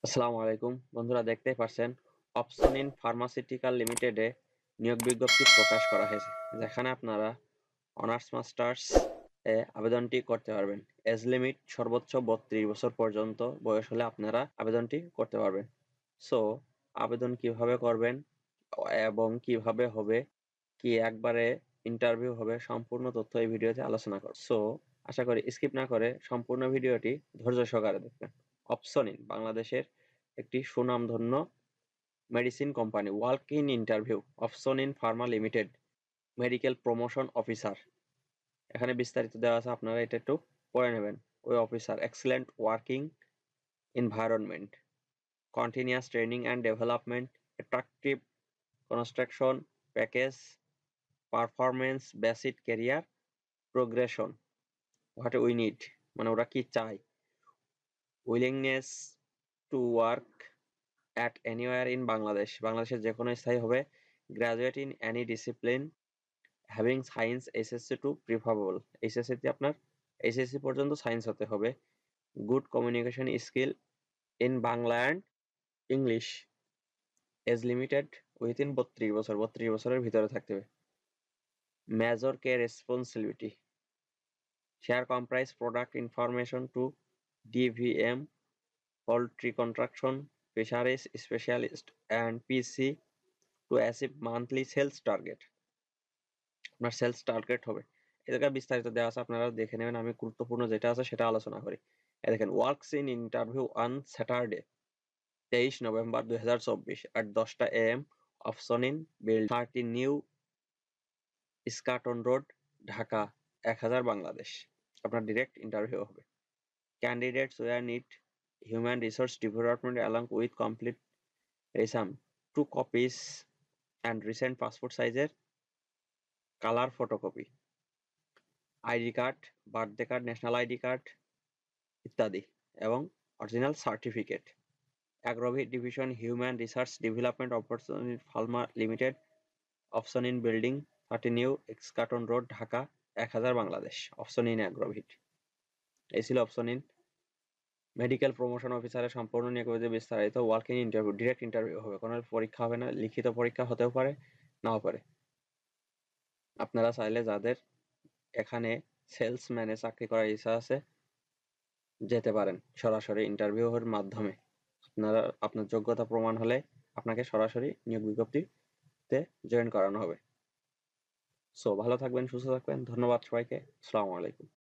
আসসালামু আলাইকুম বন্ধুরা, দেখতেই পাচ্ছেন অপসনিন ফার্মাসিউটিক্যাল লিমিটেডে নিয়োগ বিজ্ঞপ্তি প্রকাশ করা হয়েছে, যেখানে আপনারা অনার্স মাস্টার্স এ আবেদনটি করতে পারবেন। এজ লিমিট সর্বোচ্চ 32 বছর পর্যন্ত বয়স হলে আপনারা আবেদনটি করতে পারবেন। সো আবেদন কিভাবে করবেন এবং কিভাবে হবে, কি একবারে ইন্টারভিউ হবে, সম্পূর্ণ তথ্য এই ভিডিওতে আলোচনা করব। সো আশা করি স্কিপ না করে সম্পূর্ণ ভিডিওটি ধৈর্য সহকারে দেখবেন। অপসনিন বাংলাদেশের একটি সুনামধন্য medicine company. Walk in interview অপসনিন Pharma limited, medical promotion officer. এখানে বিস্তারিত দেওয়া আছে, আপনারা এটা একটু পড়ে নেবেন। ওই officer, excellent working environment, continuous training and development, attractive construction package, performance based career progression. What we need, মানে ওরা কি চায়, willingness to work at anywhere in Bangladesh, বাংলাদেশের যে কোনো স্থায়ী হবে, graduate in any discipline having science SSC to preferable, SSC তে আপনার SSC পর্যন্ত সায়েন্স হতে হবে, good communication skill in Bangla and English, age limited within 32 বছরের ভিতরে থাকতে হবে, major key responsibility, share comprise product information to DVM, poultry contraction, fisheries specialist and PC to achieve monthly sales target. আপনার sales target হবে, এটাকে বিস্তারিত দেওয়া আছে, আপনারা দেখে নেবেন। আমি গুরুত্বপূর্ণ যেটা আছে সেটা আলোচনা করি। দেখেন, works in interview on Saturday 23 November 2024 at 10টা AM, Opsonin build 30 new Eskaton road, Dhaka 1000 Bangladesh. আপনার ডিরেক্ট ইন্টারভিউ হবে। Candidates were need human resource development along with complete resume, 2 copies and recent passport সাইজের colour photocopy, ID card, birthday card, national ID card ইত্যাদি, এবং original certificate. Agrovet division human research development opportunity pharma limited, Opsonin building 30 new এক্সকাটন road, Dhaka 1000 Bangladesh. অপসনিন অ্যাগ্রোভিট। এই ছিল অপসনিন medical promotion অফিসারের সম্পূর্ণ নিয়োগ বিস্তারিত। Work in interview, direct interview হবে, কোনো পরীক্ষা হবে না, লিখিত পরীক্ষা হতেও পারে, নাও পারে। আপনারা চাইলে যাদের এখানে সেলসম্যানে চাকরি করার ইচ্ছা আছে, যেতে পারেন সরাসরি ইন্টারভিউর মাধ্যমে। আপনারা আপনার যোগ্যতা প্রমাণ হলে আপনাকে সরাসরি নিয়োগ বিজ্ঞপ্তিতে জয়েন করানো হবে। সো ভালো থাকবেন, সুস্থ থাকবেন, ধন্যবাদ সবাইকে। আসসালামু আলাইকুম।